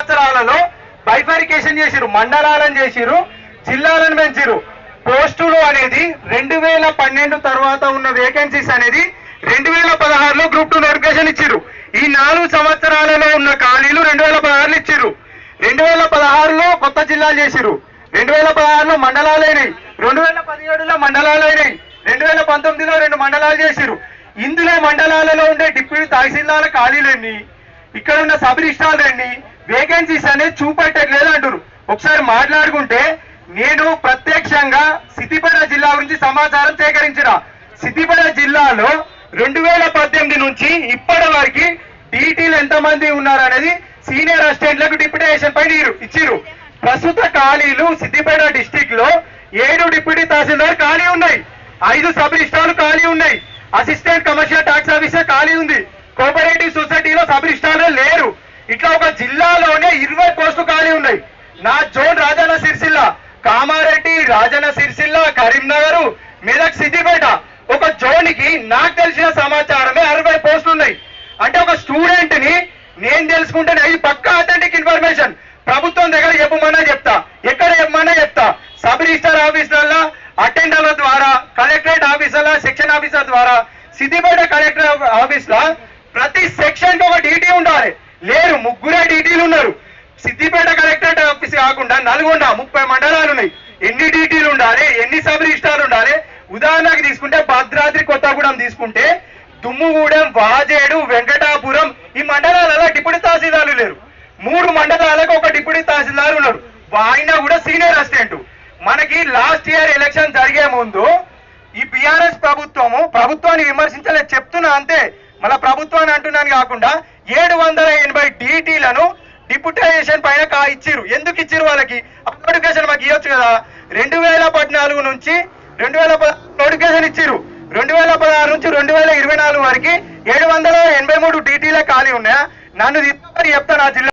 సంవత్సరాలలో బైఫరికేషన్ చేసిరు, మండలాలను చేసిరు, జిల్లాలను పెంచిరు. పోస్టులు అనేది 2012 తర్వాత ఉన్న వేకెన్సీస్ అనేది 2016లో గ్రూప్ 2 నోటిఫికేషన్ ఇచ్చిరు. ఈ 4 సంవత్సరాలలో ఉన్న ఖాళీలు 2016లో ఇచ్చిరు. 2016లో కొత్త జిల్లాలు చేసిరు, 2016లో మండలాలు అయినాయి, 2017లో మండలాలు అయినాయి, 2019లో 2 మండలాలు చేసిరు. ఇందులో మండలాలలో ఉండే డిప్యూటీ తహసీల్దార్ల ఖాళీలన్నీ, ఇక్కడ ఉన్న సబ్ రిజిస్ట్రార్లు ఎన్ని, వేకెన్సీస్ అనేది చూపెట్టట్లేదు అంటారు. ఒకసారి మాట్లాడుకుంటే నేను ప్రత్యక్షంగా సిద్దిపేట జిల్లా గురించి సమాచారం సేకరించిన. సిద్దిపేట జిల్లాలో 2018 నుంచి ఇప్పటి వరకు డీటీలు ఎంతమంది ఉన్నారు అనేది సీనియర్ అసిస్టెంట్లకు డిప్యూటేషన్ పై ఇచ్చిరు. ప్రస్తుత ఖాళీలు సిద్దిపేట డిస్టిక్ లో 7 డిప్యూటీ తహసీల్దార్ ఖాళీ ఉన్నాయి, 5 సబ్ రిజిస్ట్రార్లు ఖాళీ ఉన్నాయి, అసిస్టెంట్ కమర్షియల్ ట్యాక్స్ ఆఫీసర్ ఖాళీ ఉంది, కోఆపరేటివ్ సొసైటీలో సబ్ రిజిస్ట్రార్లు లేరు. ఇట్లా ఒక జిల్లాలోనే 20 పోస్టులు ఖాళీ ఉన్నాయి. నా జోన్ రాజన్న సిరిసిల్ల, కామారెడ్డి, రాజన్న సిరిసిల్ల, కరీంనగర్, మెదక్, సిద్దిపేట ఒక జోన్కి నాకు తెలిసిన సమాచారమే 60 పోస్టులు ఉన్నాయి. అంటే ఒక స్టూడెంట్ ని నేను తెలుసుకుంటేనే ఇది పక్కా అథెంటిక్ ఇన్ఫర్మేషన్. ప్రభుత్వం దగ్గర చెప్పమన్నా చెప్తా, ఎక్కడ చెప్పమన్నా చెప్తా. సబ్ రిజిస్టర్ ఆఫీసర్ల, అటెండర్ల ద్వారా, కలెక్టరేట్ ఆఫీసర్ల, సెక్షన్ ఆఫీసర్ ద్వారా, సిద్దిపేట కలెక్టర్ ఆఫీస్ లా ప్రతి సెక్షన్ కి ఒక డీటీ ఉండాలి. లేరు, 3 డీటీలు ఉన్నారు. సిద్దిపేట కలెక్టరేట్ ఆఫీస్ కాకుండా నల్గొండ 30 మండలాలు ఉన్నాయి. ఎన్ని డీటీలు ఉండాలి, ఎన్ని సబ్ రిజిస్టార్లు ఉండాలి? ఉదాహరణకు తీసుకుంటే భద్రాద్రి కొత్తగూడెం తీసుకుంటే దుమ్ముగూడెం, వాజేడు, వెంకటాపురం ఈ మండలాలలో డిప్యూటీ తహసీల్దార్లు లేరు. 3 మండలాలకు ఒక డిప్యూటీ తహసీల్దార్ ఉన్నారు, ఆయన కూడా సీనియర్ అసిస్టెంట్. మనకి లాస్ట్ ఇయర్ ఎలక్షన్ జరిగే ముందు ఈ బీఆర్ఎస్ ప్రభుత్వాన్ని విమర్శించలేదు చెప్తున్నా అంతే, మళ్ళీ ప్రభుత్వాన్ని అంటున్నాను కాకుండా 780 డీటీలను డిప్యూటేషన్ పైన ఇచ్చిరు. ఎందుకు ఇచ్చిరు? వాళ్ళకి నోటిఫికేషన్ మాకు ఇవ్వచ్చు కదా. 2014 నుంచి 2016 నోటిఫికేషన్ ఇచ్చిరు. 2016 నుంచి 2024 వరకు 783 డీటీలే ఖాళీ ఉన్నాయా? నన్ను చెప్తా నా జిల్లా